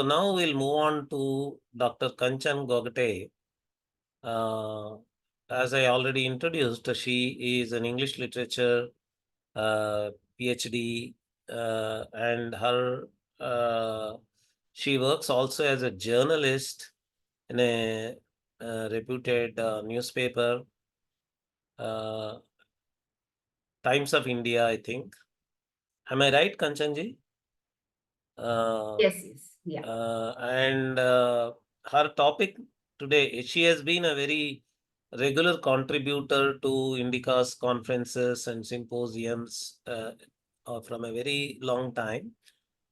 now we'll move on to Dr. Kanchan Gogate. As I already introduced, she is an English literature PhD, and she works also as a journalist in a reputed newspaper, Times of India, I think. Am I right, Kanchanji? Yes, yeah. And her topic today, she has been a very regular contributor to INDICA's conferences and symposiums from a very long time.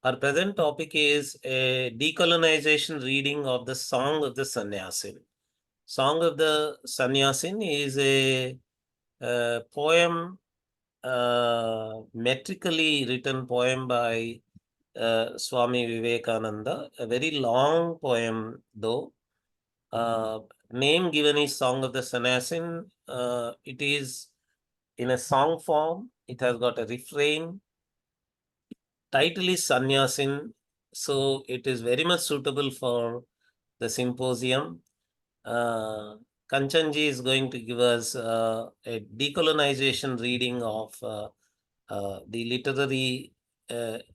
Our present topic is a decolonization reading of the Song of the Sanyasin. Song of the Sanyasin is a poem, metrically written poem by Swami Vivekananda, a very long poem though. Name given is Song of the Sanyasin. It is in a song form. It has got a refrain. Title is Sanyasin, so it is very much suitable for the symposium. Kanchanji is going to give us a decolonization reading of the literary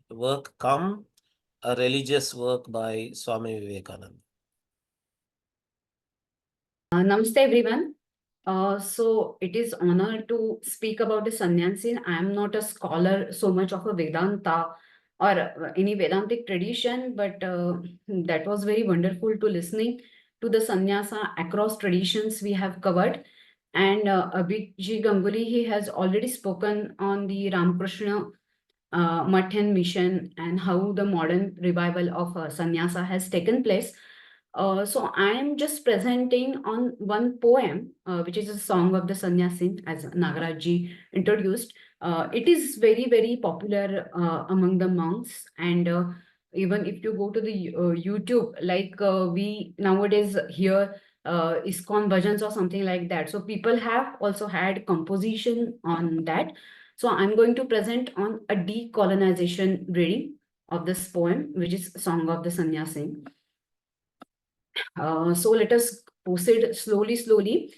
work Come, a religious work by Swami Vivekananda. Namaste everyone. So it is honor to speak about the Sanyasin. I am not a scholar so much of a Vedanta or any Vedantic tradition, but that was very wonderful to listening to the sannyasa across traditions we have covered. And Abhijit Ganguly, he has already spoken on the Ramakrishna Mutt and mission and how the modern revival of sannyasa has taken place. So I am just presenting on one poem, which is a song of the Sanyasin, as Nagarajji introduced. It is very, very popular among the monks. And even if you go to the YouTube, like we nowadays hear ISKCON bhajans or something like that. So people have also had composition on that. So I'm going to present on a decolonization reading of this poem, which is Song of the Sanyasin. So let us proceed slowly.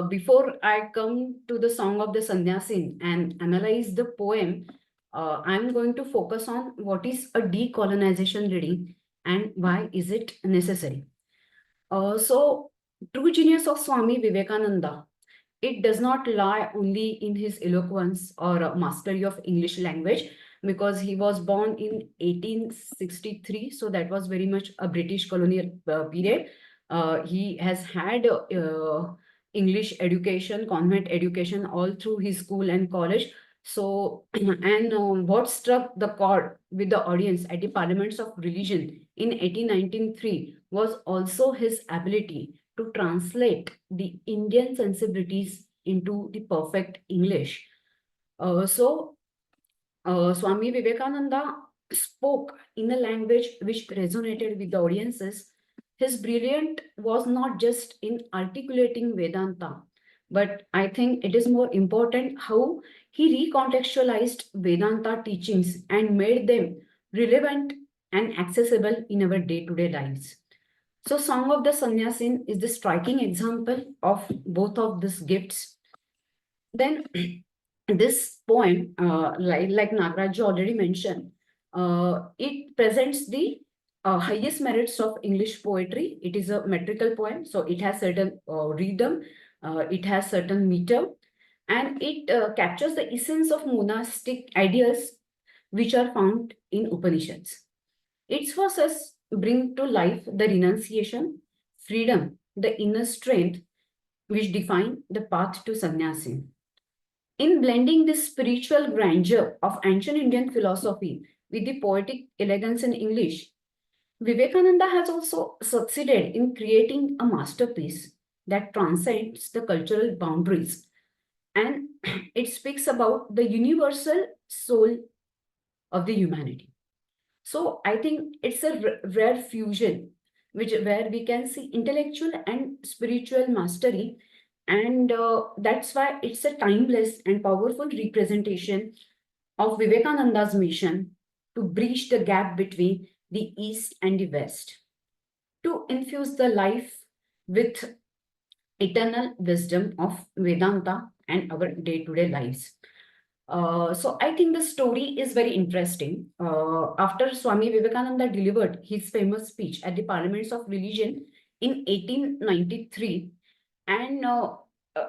Before I come to the Song of the Sanyasin and analyze the poem, I'm going to focus on what is a decolonization reading and why is it necessary. So true genius of Swami Vivekananda, it does not lie only in his eloquence or mastery of English language, because he was born in 1863. So that was very much a British colonial period. He has had English education, convent education all through his school and college. So, and what struck the chord with the audience at the Parliaments of Religion in 1893 was also his ability to translate the Indian sensibilities into the perfect English. Swami Vivekananda spoke in a language which resonated with the audiences. His brilliance was not just in articulating Vedanta, but I think it is more important how he recontextualized Vedanta teachings and made them relevant and accessible in our day-to-day lives. So, Song of the Sanyasin is the striking example of both of these gifts. Then, this poem, like Nagaraj already mentioned, it presents the highest merits of English poetry. It is a metrical poem, so it has certain rhythm, it has certain meter, and it captures the essence of monastic ideals which are found in Upanishads. Its verses bring to life the renunciation, freedom, the inner strength which define the path to sannyasi. In blending this spiritual grandeur of ancient Indian philosophy with the poetic elegance in English, Vivekananda has also succeeded in creating a masterpiece that transcends the cultural boundaries, and it speaks about the universal soul of the humanity. So I think it's a rare fusion where we can see intellectual and spiritual mastery, and that's why it's a timeless and powerful representation of Vivekananda's mission to bridge the gap between the East and the West, to infuse the life with eternal wisdom of Vedanta and our day-to-day lives. So I think the story is very interesting. After Swami Vivekananda delivered his famous speech at the Parliaments of Religion in 1893, and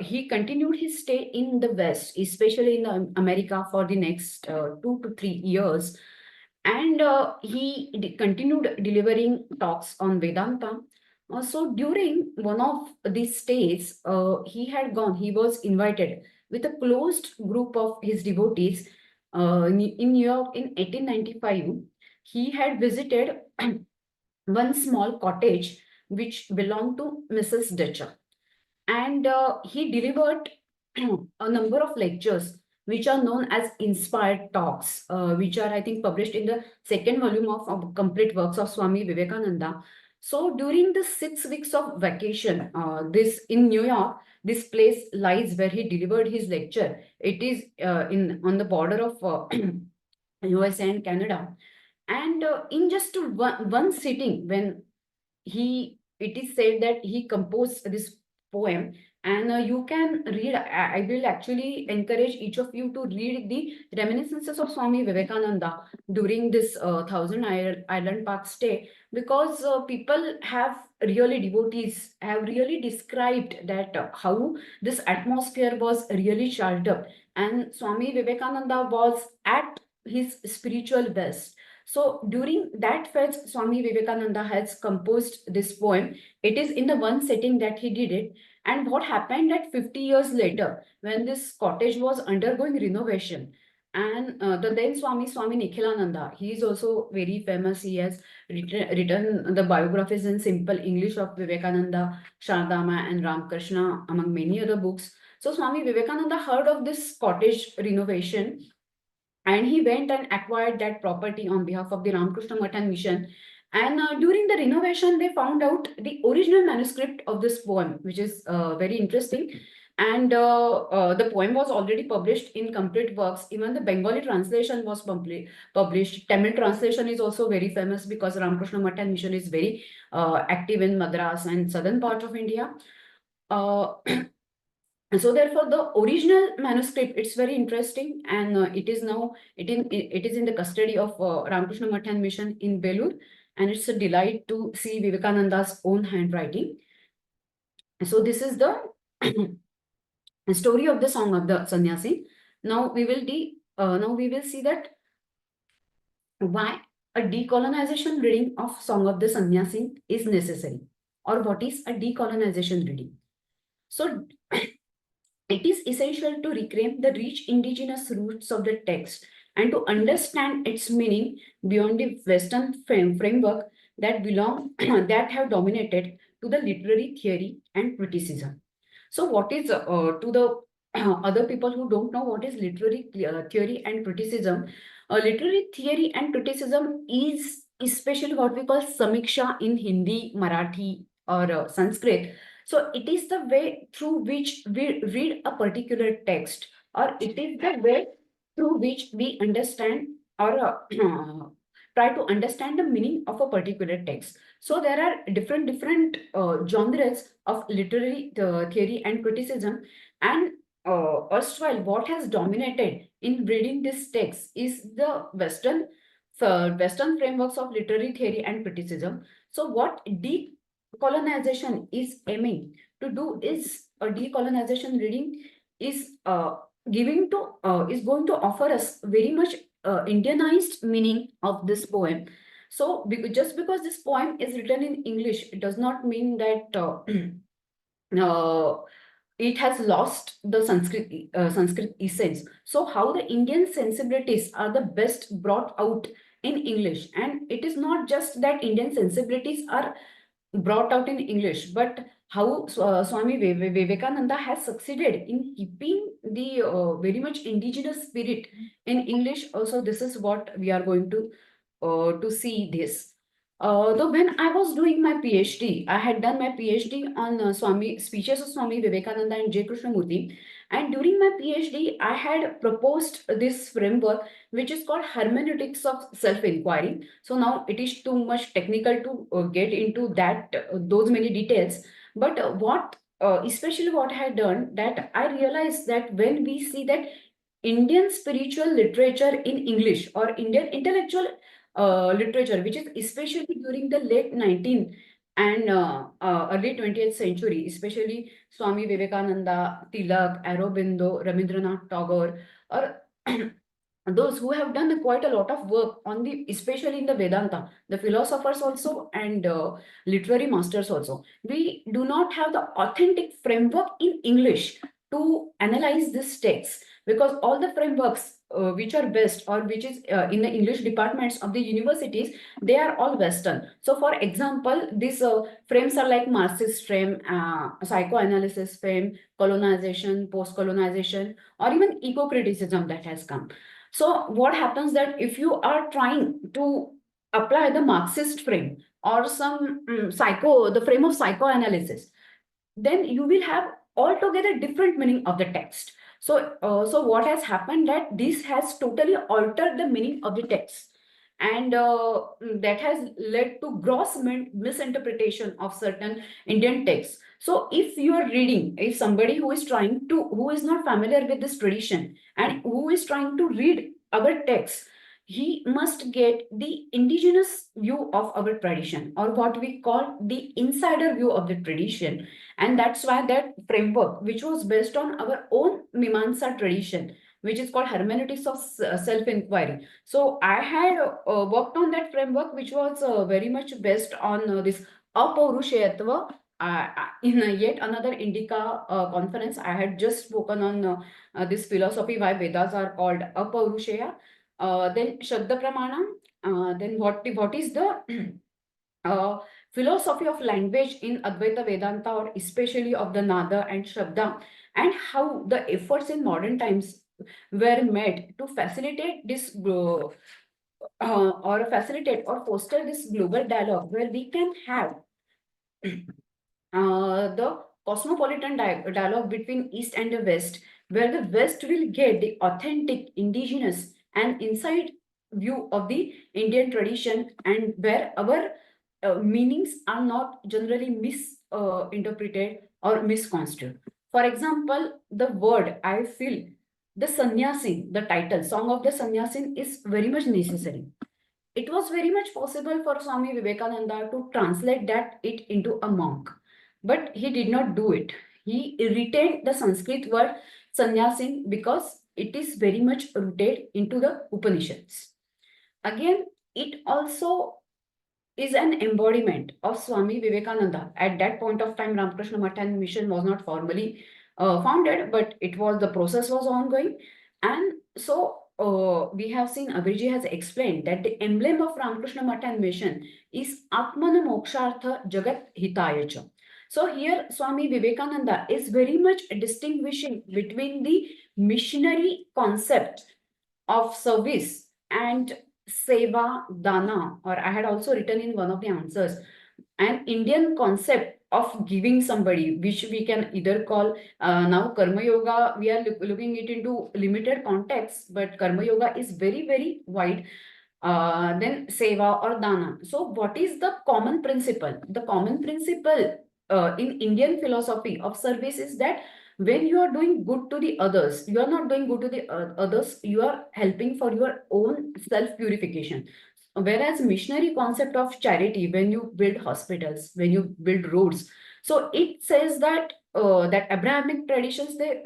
he continued his stay in the West, especially in America, for the next 2 to 3 years. And he continued delivering talks on Vedanta. So during one of these stays, he was invited with a closed group of his devotees in New York in 1895. He had visited one small cottage which belonged to Mrs. Dutcher, and he delivered a number of lectures which are known as inspired talks, which are, I think, published in the second volume of complete works of Swami Vivekananda. So during the 6 weeks of vacation, this in New York, this place lies where he delivered his lecture. It is in on the border of USA and Canada. And in just one sitting, when he it is said that he composed this poem, and you can read. I will actually encourage each of you to read the reminiscences of Swami Vivekananda during this Island Park stay, because people have really, devotees have really described that how this atmosphere was really charged up, and Swami Vivekananda was at his spiritual best. So during that fest, Swami Vivekananda has composed this poem. It is in the one setting that he did it. And what happened at 50 years later, when this cottage was undergoing renovation, and the then Swami Nikhilananda, he is also very famous. He has written the biographies in simple English of Vivekananda, Shardama, and Ramakrishna, among many other books. So Swami Vivekananda heard of this cottage renovation, and he went and acquired that property on behalf of the Ramakrishna Matan mission. And during the renovation, they found out the original manuscript of this poem, which is very interesting. And the poem was already published in complete works. Even the Bengali translation was published. Tamil translation is also very famous because Ramakrishna Matan mission is very active in Madras and southern part of India. Uh, so therefore the original manuscript, it's very interesting, and it is in the custody of Ramakrishna Matan mission in Belur, and it's a delight to see Vivekananda's own handwriting. So this is the story of the song of the Sanyasin. Now we will see that why a decolonization reading of Song of the Sanyasin is necessary, or what is a decolonization reading. So it is essential to reclaim the rich indigenous roots of the text and to understand its meaning beyond the Western framework that belong that have dominated to the literary theory and criticism. So, what is to the other people who don't know what is literary theory and criticism? Literary theory and criticism is especially what we call samiksha in Hindi, Marathi, or Sanskrit. So it is the way through which we read a particular text, or it is the way through which we understand, or try to understand the meaning of a particular text. So there are different genres of literary theory and criticism, and erstwhile what has dominated in reading this text is the Western frameworks of literary theory and criticism. So what decolonization is aiming to do is a decolonization reading is giving to is going to offer us very much Indianized meaning of this poem. So just because this poem is written in English, it does not mean that it has lost the Sanskrit essence. So how the Indian sensibilities are the best brought out in English, and it is not just that Indian sensibilities are brought out in English, but how Swami Vivekananda has succeeded in keeping the very much indigenous spirit in English. Also, this is what we are going to see this. Though when I was doing my PhD, I had done my PhD on Swami speeches of Swami Vivekananda and J. Krishnamurti, And during my PhD, I had proposed this framework, which is called hermeneutics of self-inquiry. So now it is too much technical to get into that those many details. But especially what I had done, that I realized that when we see that Indian spiritual literature in English or Indian intellectual literature, which is especially during the late 19th and early 20th century, especially Swami Vivekananda, Tilak, Aurobindo, Rabindranath Tagore, or those who have done quite a lot of work on the, especially in the Vedanta, the philosophers also and literary masters also. We do not have the authentic framework in English to analyze this text, because all the frameworks which are best or which is in the English departments of the universities, they are all Western. So for example, these frames are like Marxist frame, psychoanalysis frame, colonization, post-colonization, or even eco-criticism that has come. So what happens that if you are trying to apply the Marxist frame or some the frame of psychoanalysis, then you will have altogether different meaning of the text. So what has happened that this has totally altered the meaning of the text, and that has led to gross misinterpretation of certain Indian texts. So if you are reading, if somebody who is trying to, who is not familiar with this tradition and who is trying to read our text, he must get the indigenous view of our tradition, or what we call the insider view of the tradition. And that's why that framework, which was based on our own Mimamsa tradition, which is called hermeneutics of self-inquiry. So I had worked on that framework, which was very much based on this apaurushayatva. In yet another Indica conference, I had just spoken on this philosophy why Vedas are called apaurushaya. Then Shabda Pramana. Then what is the uh, philosophy of language in Advaita Vedanta, or especially of the Nada and Shabda, and how the efforts in modern times were made to facilitate this or facilitate or foster this global dialogue, where we can have the cosmopolitan dialogue between East and the West, where the West will get the authentic, indigenous, and inside view of the Indian tradition, and where our meanings are not generally misinterpreted or misconstrued. For example, the word, I feel the Sanyasin, the title, Song of the Sanyasin, is very much necessary. It was very much possible for Swami Vivekananda to translate that it into a monk, but he did not do it. He retained the Sanskrit word Sanyasin because it is very much rooted into the Upanishads. Again, it also is an embodiment of Swami Vivekananda. At that point of time, Ramakrishna Math and Mission was not formally founded, but it was, the process was ongoing. And so we have seen, Abhijit has explained that the emblem of Ramakrishna Math and Mission is Atmana Mokshartha Jagat Hitayacha. So here Swami Vivekananda is very much distinguishing between the missionary concept of service and seva dana, or I had also written in one of the answers, an Indian concept of giving somebody, which we can either call now karma yoga. We are looking it into limited context, but karma yoga is very, very wide. Then seva or dana. So what is the common principle? The common principle in Indian philosophy of service is that when you are doing good to the others, you are not doing good to the others, you are helping for your own self purification. Whereas missionary concept of charity, when you build hospitals, when you build roads, so it says that that Abrahamic traditions, they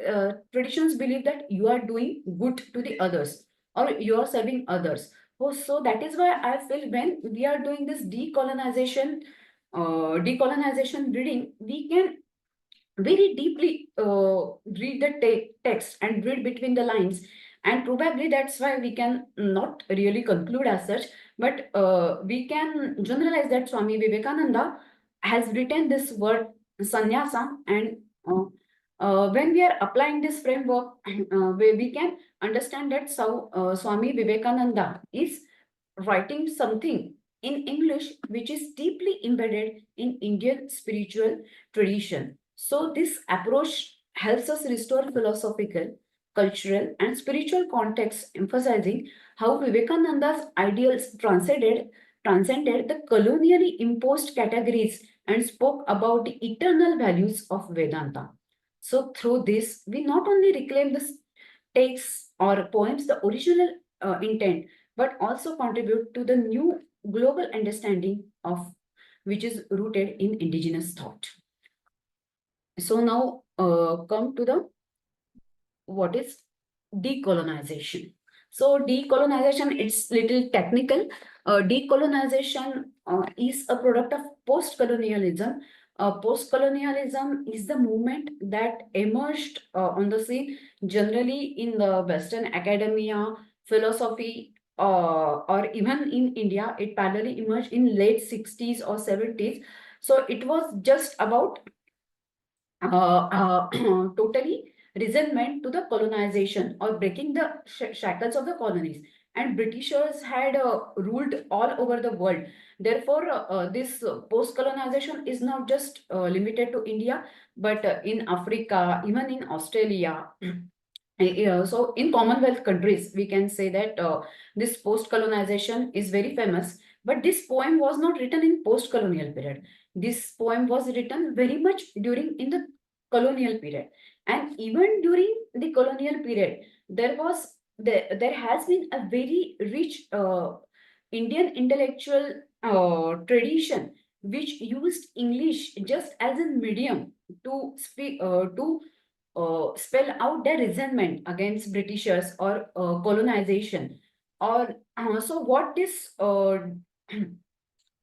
traditions believe that you are doing good to the others, or you are serving others. Oh, so that is why I feel when we are doing this decolonization reading, we can very deeply read the text and read between the lines, and probably that's why we can not really conclude as such, but we can generalize that Swami Vivekananda has written this word sannyasa, and when we are applying this framework, where we can understand that Swami Vivekananda is writing something in English which is deeply embedded in Indian spiritual tradition. So this approach helps us restore philosophical, cultural, and spiritual context, emphasizing how Vivekananda's ideals transcended the colonially imposed categories and spoke about the eternal values of Vedanta. So, through this, we not only reclaim the texts or poems, the original intent, but also contribute to the new global understanding of which is rooted in indigenous thought. So now come to the what is decolonization. So decolonization, it's little technical. Decolonization is a product of post-colonialism. Post-colonialism is the movement that emerged on the scene generally in the Western academia, philosophy, or even in India. It parallelly emerged in late 60s or 70s. So it was just about totally resentment to the colonization or breaking the shackles of the colonies. And Britishers had ruled all over the world. Therefore, this post-colonization is not just limited to India, but in Africa, even in Australia. Yeah, so in Commonwealth countries, we can say that this post-colonization is very famous. But this poem was not written in post-colonial period. This poem was written very much during in the colonial period, and even during the colonial period, there has been a very rich Indian intellectual tradition which used English just as a medium to speak to spell out their resentment against Britishers or colonization. Or so what this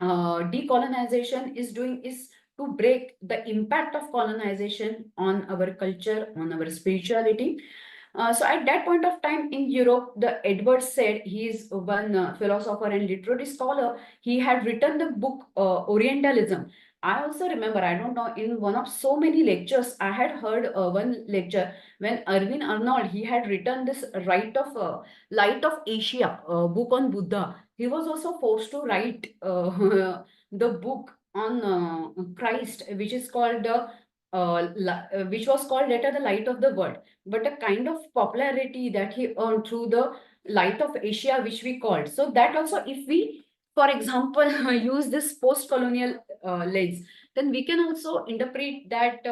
decolonization is doing is to break the impact of colonization on our culture, on our spirituality. So at that point of time in Europe, the Edward said, he is one philosopher and literary scholar. He had written the book Orientalism. I also remember, I don't know, in one of so many lectures, I had heard one lecture when Irvin Arnold, he had written this Light of Asia book on Buddha. He was also forced to write the book on Christ, which is called which was called later the Light of the World. But the kind of popularity that he earned through the Light of Asia, which we called. So that also, if we, for example, use this post-colonial lens, then we can also interpret that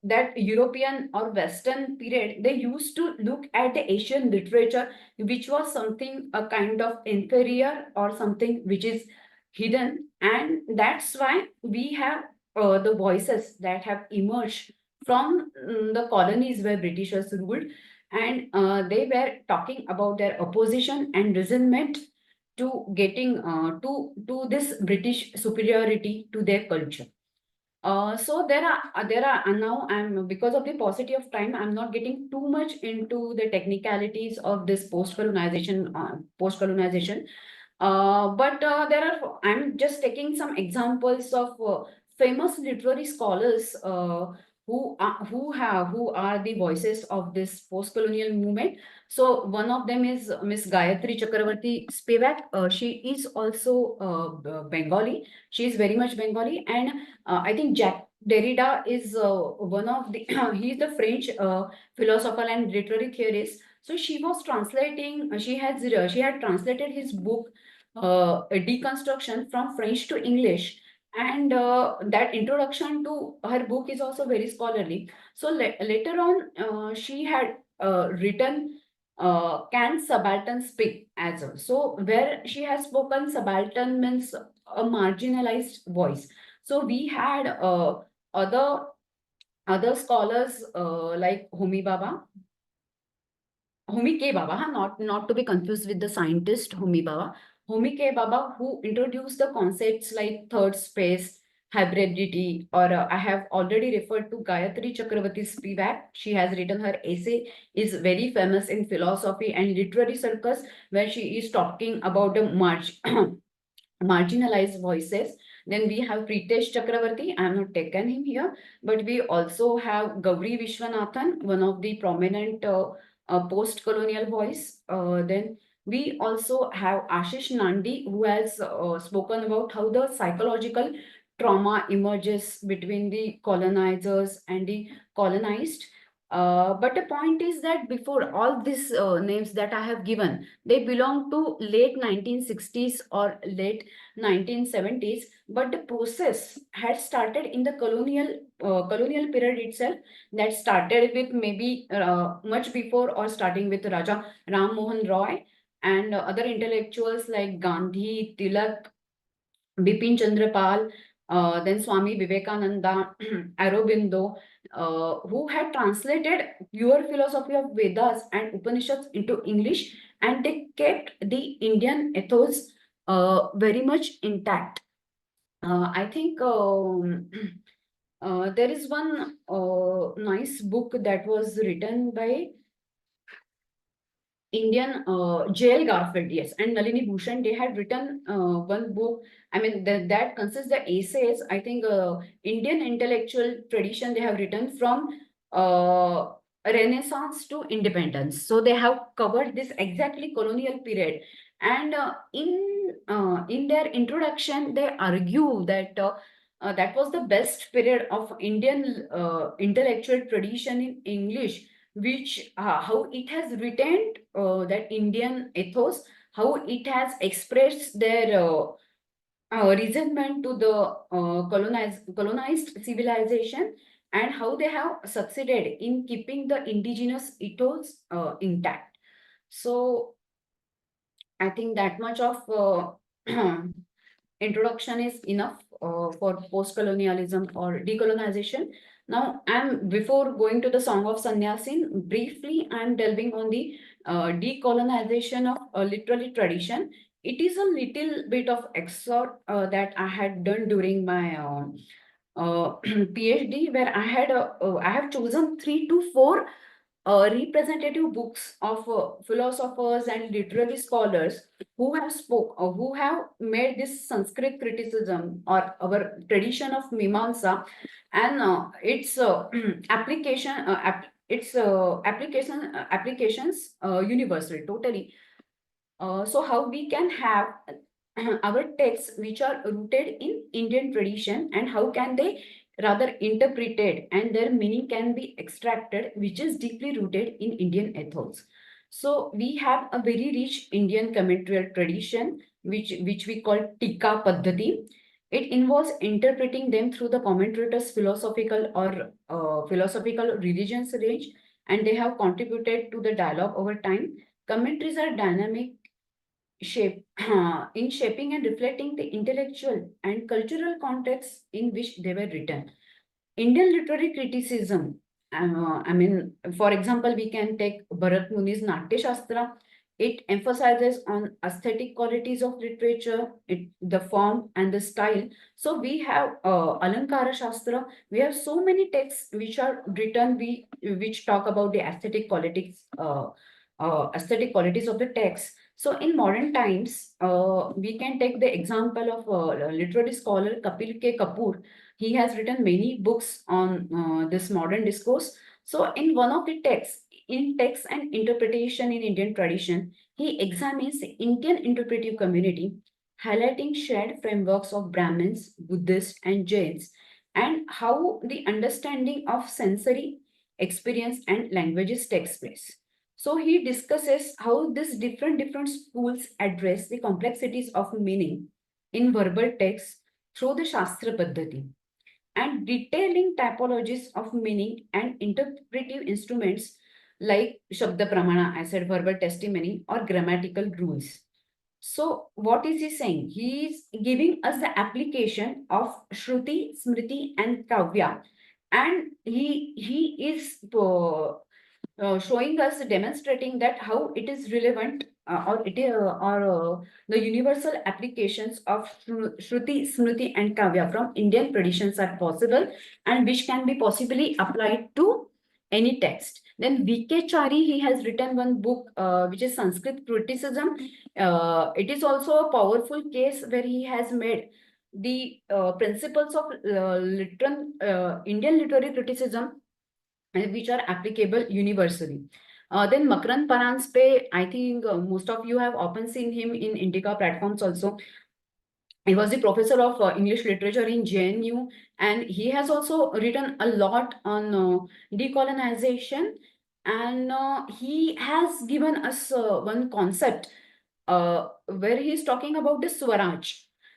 that European or Western period, they used to look at the Asian literature, which was something a kind of inferior or something which is hidden. And that's why we have the voices that have emerged from the colonies where Britishers ruled, and they were talking about their opposition and resentment to getting to this British superiority to their culture. So there are and now I'm, because of the paucity of time, I'm not getting too much into the technicalities of this post colonization. But there are, I'm just taking some examples of famous literary scholars who are the voices of this post-colonial movement. So one of them is Miss Gayatri Chakravarti Spivak. She is also Bengali. She is very much Bengali, and I think Jack Derrida is one of the he is the French philosopher and literary theorist. So she was translating. She had translated his book a deconstruction from French to English. And that introduction to her book is also very scholarly. So later on, she had written Can Subaltern Speak as well. So where she has spoken, subaltern means a marginalized voice. So we had other other scholars like Homi Baba, Homi K. Baba, not to be confused with the scientist Homi Baba. Homi K. Baba, who introduced the concepts like third space, hybridity, or I have already referred to Gayatri Chakravarti Spivak. She has written her essay, is very famous in philosophy and literary circles, where she is talking about the marginalized voices. Then we have Pritesh Chakravarti. I have not taken him here, but we also have Gauri Vishwanathan, one of the prominent post-colonial voice. Then we also have Ashish Nandi, who has spoken about how the psychological trauma emerges between the colonizers and the colonized. But the point is that before all these names that I have given, they belong to late 1960s or late 1970s. But the process had started in the colonial period itself. That started with maybe much before, or starting with Raja Ram Mohan Roy and other intellectuals like Gandhi, Tilak, Bipin Chandra Pal, then Swami Vivekananda, Aurobindo, who had translated pure philosophy of Vedas and Upanishads into English, and they kept the Indian ethos very much intact. I think there is one nice book that was written by Indian J.L. Garfield, yes, and Nalini Bhushan. They had written one book. I mean, that consists the essays. I think Indian intellectual tradition they have written from uh, Renaissance to independence. So they have covered this exactly colonial period, and in their introduction they argue that. That was the best period of Indian intellectual tradition in English, which how it has retained that Indian ethos, how it has expressed their resentment to the colonized civilization, and how they have succeeded in keeping the indigenous ethos intact. So I think that much of introduction is enough for post-colonialism or decolonization. Now, before going to the Song of Sanyasin, briefly, I'm delving on the decolonization of literary tradition. It is a little bit of excerpt that I had done during my PhD, where I have chosen 3 to 4 representative books of philosophers and literary scholars who have made this Sanskrit criticism or our tradition of Mimamsa and its application its applications universal totally. So how we can have our texts which are rooted in Indian tradition, and how can they rather interpreted and their meaning can be extracted, which is deeply rooted in Indian ethos. So we have a very rich Indian commentarial tradition, which we call Tika Paddhati. It involves interpreting them through the commentator's philosophical or philosophical religions range, and they have contributed to the dialogue over time. Commentaries are dynamic shape in shaping and reflecting the intellectual and cultural context in which they were written. Indian literary criticism. I mean, for example, we can take Bharat Muni's Natya Shastra. It emphasizes on aesthetic qualities of literature, the form and the style. So we have Alankara Shastra. We have so many texts which are written, which talk about the aesthetic qualities of the text. So in modern times, we can take the example of literary scholar Kapil K. Kapoor. He has written many books on this modern discourse. So in one of the texts, in text and interpretation in Indian tradition, he examines the Indian interpretive community, highlighting shared frameworks of Brahmins, Buddhists, and Jains, and how the understanding of sensory experience and languages takes place. So he discusses how these different schools address the complexities of meaning in verbal text through the Shastra Paddhati, and detailing typologies of meaning and interpretive instruments like Shabda Pramana, I said verbal testimony, or grammatical rules. So what is he saying? He is giving us the application of Shruti, Smriti, and Kavya, and he is showing us, demonstrating that how it is relevant the universal applications of Shruti, Smriti, and Kavya from Indian traditions are possible, and which can be possibly applied to any text. Then V.K. Chari, he has written one book which is Sanskrit criticism. It is also a powerful case where he has made the principles of Indian literary criticism which are applicable universally. Then Makrand Paranspe, I think most of you have often seen him in Indica platforms also. He was the professor of English literature in JNU, and he has also written a lot on decolonization. And he has given us one concept where he is talking about the Swaraj.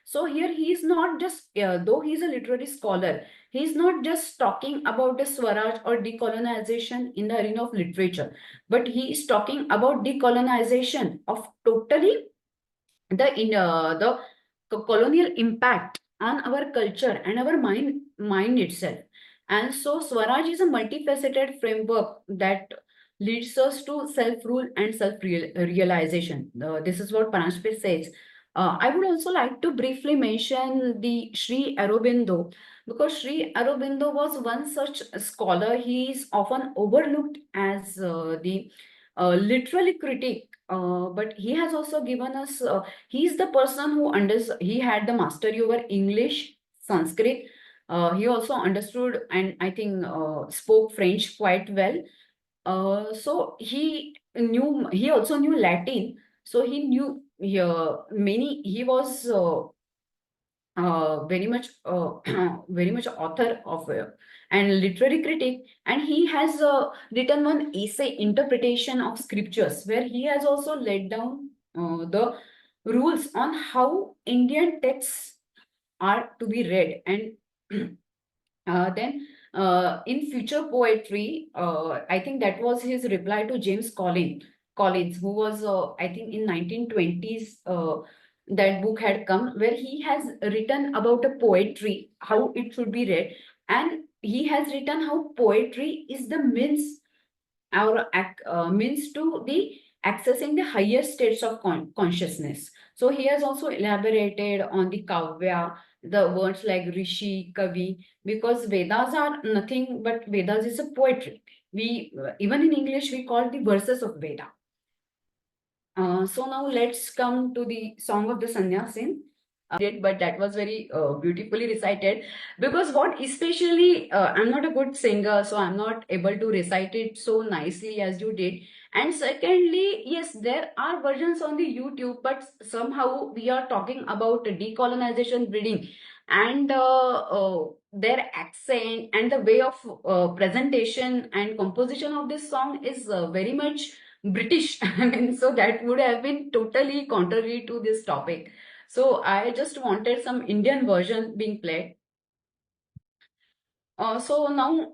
So here he is not just, though he is a literary scholar, he is not just talking about the Swaraj or decolonization in the arena of literature, but he is talking about decolonization of totally the colonial impact on our culture and our mind itself. And so Swaraj is a multifaceted framework that leads us to self-rule and self-realization. This is what Panashpit says. I would also like to briefly mention the Sri Aurobindo, because Sri Aurobindo was one such scholar. He is often overlooked as the literary critic, but he has also given us he's the person who he had the mastery over English, Sanskrit. He also understood and I think spoke French quite well. So he also knew Latin. So he knew he was very much very much author of and literary critic, and he has written one essay interpretation of scriptures where he has also laid down the rules on how Indian texts are to be read. And then in future poetry, I think that was his reply to Collins, who was, I think, in 1920s. That book had come where he has written about a poetry, how it should be read, and he has written how poetry is the means to the accessing the higher states of consciousness. So he has also elaborated on the kavya, the words like rishi, kavi, because Vedas are nothing but Vedas is a poetry. We even in English we call the verses of Veda. So now let's come to the Song of the Sanyasin. But that was very beautifully recited. Because what especially, I'm not a good singer, so I'm not able to recite it so nicely as you did. And secondly, yes, there are versions on the YouTube, but somehow we are talking about decolonization reading, and their accent and the way of presentation and composition of this song is very much British. I mean, so that would have been totally contrary to this topic. So I just wanted some Indian version being played. So now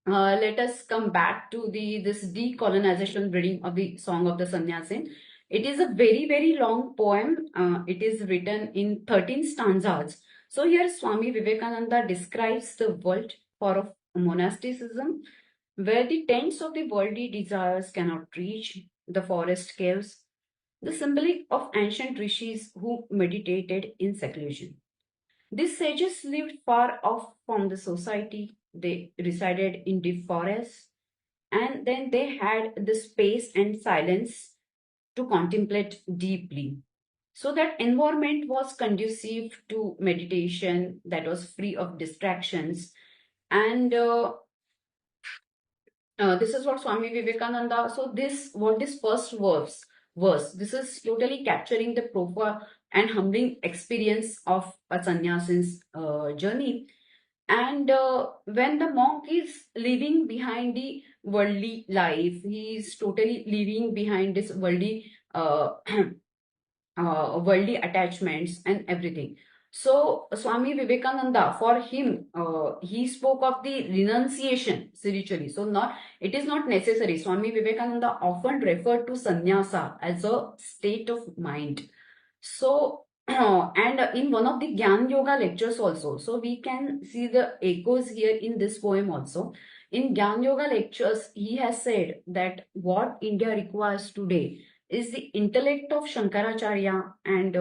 let us come back to the this decolonization reading of the Song of the Sannyasin. It is a very, very long poem. It is written in 13 stanzas. So here Swami Vivekananda describes the world for of monasticism, where the tents of the worldly desires cannot reach, the forest caves, the symbolic of ancient rishis who meditated in seclusion. These sages lived far off from the society. They resided in deep forests, and then they had the space and silence to contemplate deeply. So that environment was conducive to meditation, that was free of distractions. And this is what Swami Vivekananda. So this first verse, this is totally capturing the profound and humbling experience of a sannyasin's journey. And when the monk is leaving behind the worldly life, he is totally leaving behind this worldly worldly attachments and everything. So Swami Vivekananda, for him, he spoke of the renunciation spiritually. So not it is not necessary. Swami Vivekananda often referred to sannyasa as a state of mind. So and in one of the Gyan Yoga lectures also, so we can see the echoes here in this poem also. In Gyan Yoga lectures, he has said that what India requires today is the intellect of Shankaracharya and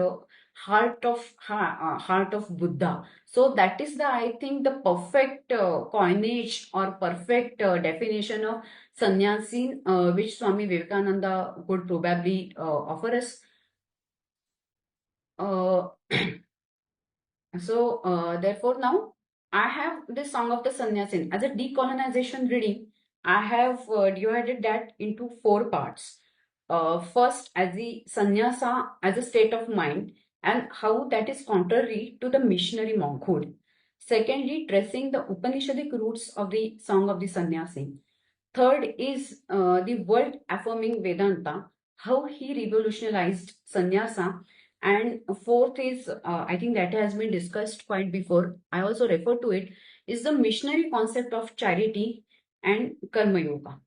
heart of Buddha. So that is the, I think, the perfect coinage or perfect definition of Sanyasin, which Swami Vivekananda could probably offer us. Uh, Therefore, now I have this Song of the Sannyasin as a decolonization reading. I have divided that into four parts. First, as the sannyasa as a state of mind. and how that is contrary to the missionary monkhood. Secondly, tracing the Upanishadic roots of the Song of the Sannyasi. Third is the world affirming Vedanta, how he revolutionized sannyasa. And fourth is, I think that has been discussed quite before, I also refer to it, is the missionary concept of charity and karma yoga.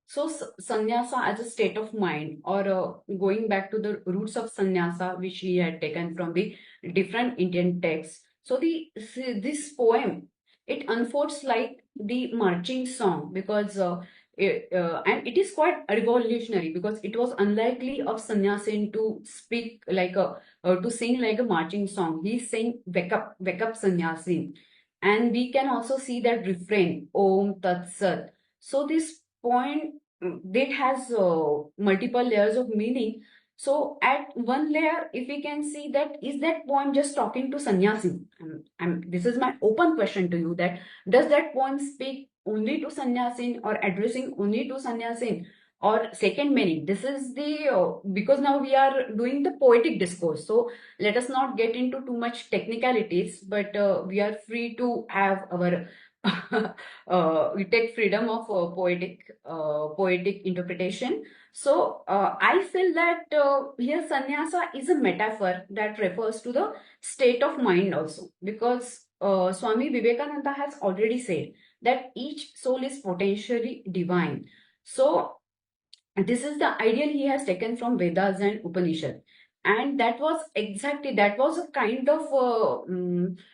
So, sannyasa as a state of mind, or going back to the roots of sannyasa, which he had taken from the different Indian texts. So, this poem, it unfolds like the marching song, because and it is quite revolutionary, because it was unlikely of Sanyasin to speak like a to sing like a marching song. He's saying wake up Sanyasin, and we can also see that refrain Om Tat Sat. So this point, that has multiple layers of meaning. So at one layer, if we can see that, is that poem just talking to sannyasi? This is my open question to you, that does that poem speak only to sannyasin, or addressing only to sannyasin, or second meaning? This is the because now we are doing the poetic discourse, so let us not get into too much technicalities, but we are free to have our we take freedom of poetic interpretation. So I feel that here sannyasa is a metaphor that refers to the state of mind also, because Swami Vivekananda has already said that each soul is potentially divine. So this is the ideal he has taken from Vedas and Upanishad. And that was a kind of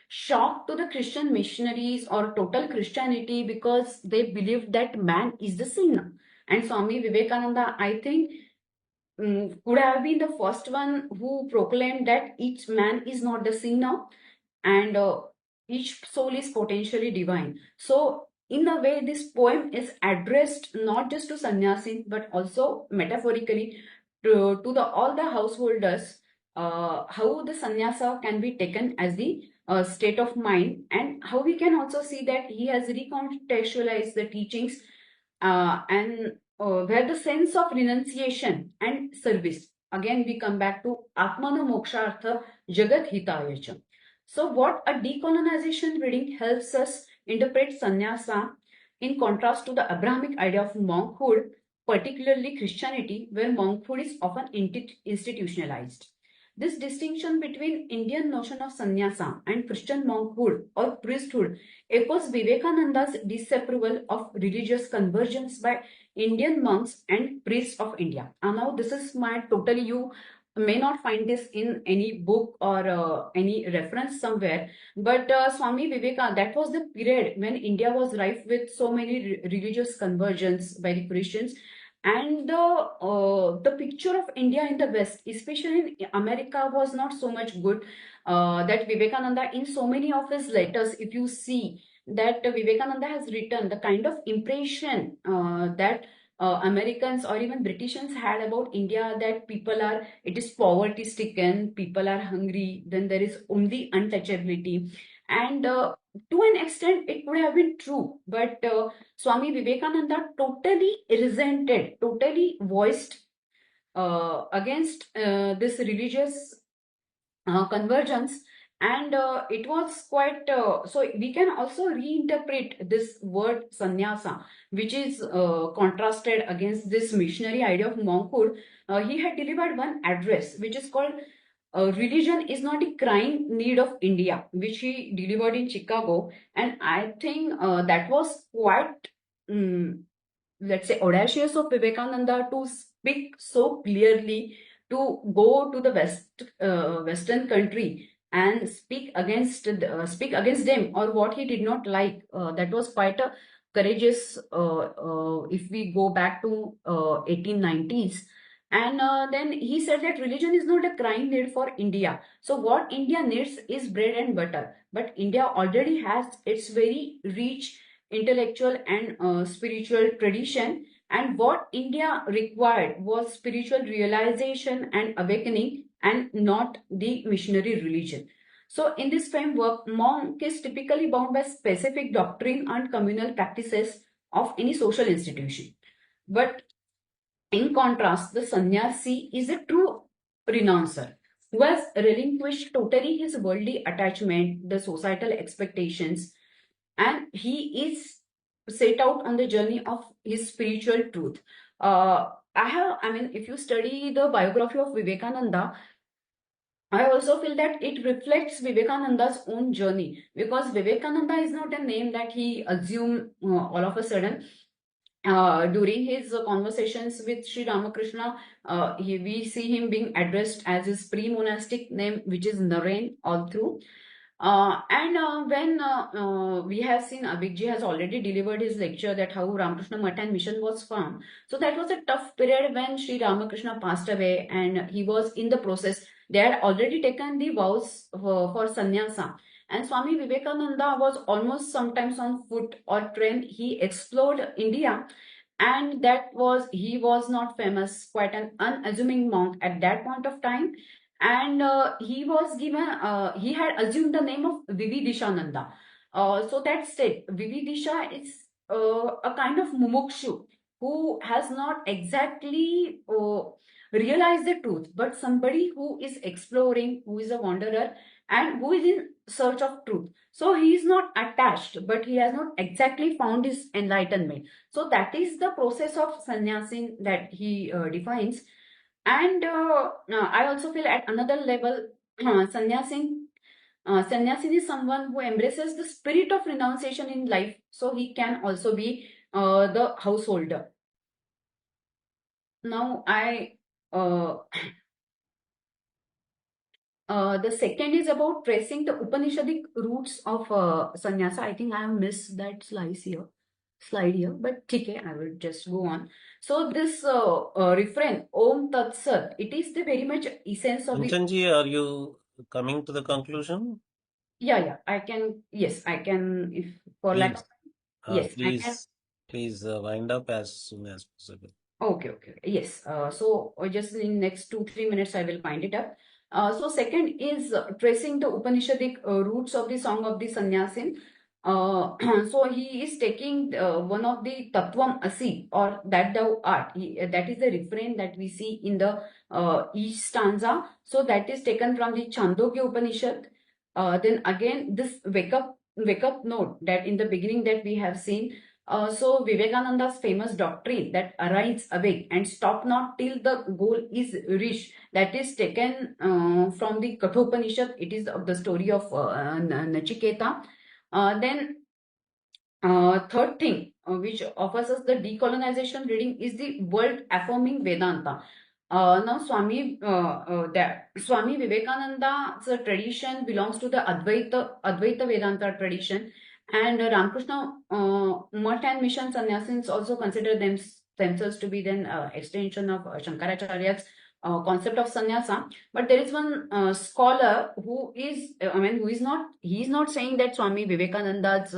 shock to the Christian missionaries or total Christianity, because they believed that man is the sinner. And Swami Vivekananda, I think, could have been the first one who proclaimed that each man is not the sinner, and each soul is potentially divine. So, in a way, this poem is addressed not just to sannyasin, but also metaphorically to the all the householders. How the sannyasa can be taken as the state of mind, and how we can also see that he has recontextualized the teachings, and where the sense of renunciation and service. Again, we come back to Atmana Mokshartha Jagat Hitaya. So, what a decolonization reading helps us interpret sannyasa in contrast to the Abrahamic idea of monkhood, particularly Christianity, where monkhood is often institutionalized. This distinction between Indian notion of sannyasa and Christian monkhood or priesthood echoes Vivekananda's disapproval of religious conversions by Indian monks and priests of India. And now this is my totally, you may not find this in any book or any reference somewhere, but Swami Vivekananda, that was the period when India was rife with so many religious conversions by the Christians. And the picture of India in the West, especially in America, was not so much good. That Vivekananda, in so many of his letters, if you see that Vivekananda has written the kind of impression that Americans or even Britishers had about India, that it is poverty stricken, people are hungry, then there is only untouchability. And to an extent, it would have been true, but Swami Vivekananda totally resented, totally voiced against this religious convergence. And it was quite so we can also reinterpret this word sannyasa, which is contrasted against this missionary idea of monkhood. He had delivered one address which is called religion is not a crying need of India, which he delivered in Chicago. And I think that was quite, let's say, audacious of Vivekananda to speak so clearly, to go to the Western country and speak against them, or what he did not like. That was quite a courageous. If we go back to 1890s, and then he said that religion is not a crying need for India. So what India needs is bread and butter, but India already has its very rich intellectual and spiritual tradition, and what India required was spiritual realization and awakening, and not the missionary religion. So in this framework, monk is typically bound by specific doctrine and communal practices of any social institution. But in contrast, the sannyasi is a true renouncer who has relinquished totally his worldly attachment, the societal expectations, and he is set out on the journey of his spiritual truth. I mean, if you study the biography of Vivekananda, I also feel that it reflects Vivekananda's own journey, because Vivekananda is not a name that he assumed all of a sudden. During his conversations with Sri Ramakrishna, we see him being addressed as his pre-monastic name, which is Naren, all through. And when we have seen Abhijji has already delivered his lecture that how Ramakrishna Math and Mission was formed. So that was a tough period when Sri Ramakrishna passed away and he was in the process. They had already taken the vows for sannyasa. And Swami Vivekananda was almost sometimes on foot or train. He explored India, and that was, he was not famous, quite an unassuming monk at that point of time. And he was given, he had assumed the name of Vividishananda. So that's it. Vividisha is a kind of mumukshu who has not exactly realized the truth, but somebody who is exploring, who is a wanderer, and who is in search of truth. So he is not attached, but he has not exactly found his enlightenment. So that is the process of Sanyasin that he defines. And I also feel at another level, Sanyasin is someone who embraces the spirit of renunciation in life. So he can also be the householder. Now, uh, the second is about tracing the Upanishadic roots of sannyasa. I think I have missed that slide here, but okay, I will just go on. So this refrain, Om Tat Sat, it is the very much essence of the. Kanchanji, are you coming to the conclusion? Yeah, I can. Yes, I can. If for lack of. Please, Yes, I can. please wind up as soon as possible. Okay. Yes. So just in next 2-3 minutes, I will find it up. So second is tracing the Upanishadic roots of the song of the Sannyasin. So he is taking one of the Tattvam Asi, or that thou art. That is the refrain that we see in the each stanza. So that is taken from the Chandogya Upanishad. Then again, this wake up note that in the beginning that we have seen. So Vivekananda's famous doctrine that arise, awake, and stop not till the goal is reached, that is taken from the Kathopanishad. It is of the story of Nachiketa. Then third thing which offers us the decolonization reading is the world affirming Vedanta. Now, Swami Vivekananda's tradition belongs to the Advaita Vedanta tradition, and Ramakrishna Math and Mission Sannyasins also consider themselves to be then extension of Shankaracharya's concept of sannyasa. But there is one scholar who is, who is not, he is not saying that Swami Vivekananda's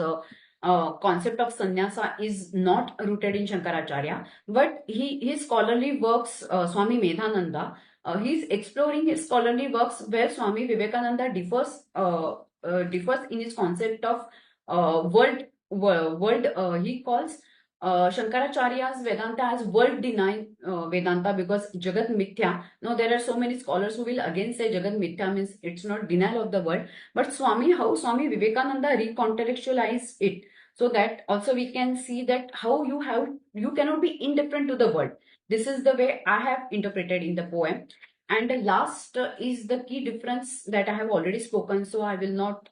concept of sannyasa is not rooted in Shankaracharya, but his scholarly works, Swami Medhananda, he's exploring his scholarly works where Swami Vivekananda differs in his concept of world. He calls Shankaracharya's Vedanta as world denying Vedanta, because Jagat Mithya. Now there are so many scholars who will again say Jagat Mithya means it's not denial of the world, but how Swami Vivekananda recontextualize it, so that also we can see that how you cannot be indifferent to the world. This is the way I have interpreted in the poem. And the last is the key difference that I have already spoken, so I will not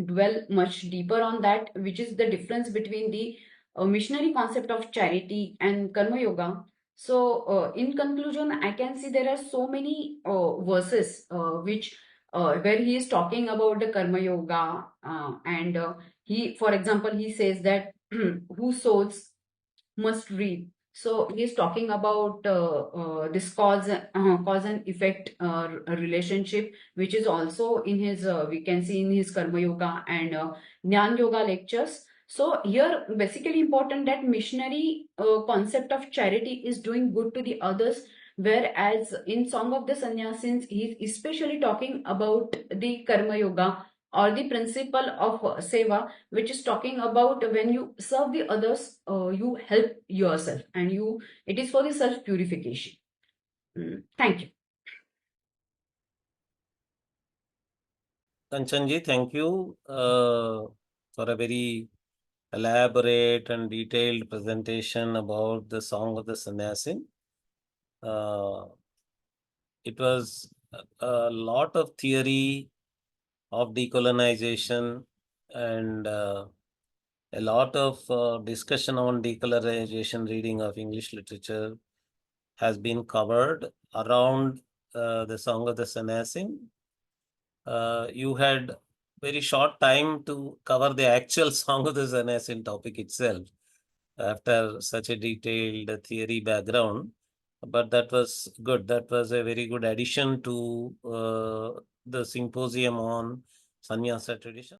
dwell much deeper on that, which is the difference between the missionary concept of charity and karma yoga. So in conclusion, I can see there are so many verses which where he is talking about the karma yoga, and he, for example, he says that who sows must reap. So he is talking about this cause and effect relationship, which is also in his we can see in his karma yoga and Jnana yoga lectures. So here basically important that missionary concept of charity is doing good to the others, whereas in Song of the Sannyasins he is especially talking about the karma yoga or the principle of seva, which is talking about when you serve the others, you help yourself, and it is for the self purification. Thank you. Kanchanji, thank you for a very elaborate and detailed presentation about the Song of the Sanyasin. Uh, it was a lot of theory of decolonization and a lot of discussion on decolonization reading of English literature has been covered around the Song of the Sanyasin. You had very short time to cover the actual Song of the Sanyasin topic itself after such a detailed theory background. But that was good. That was a very good addition to the symposium on Sannyasa tradition.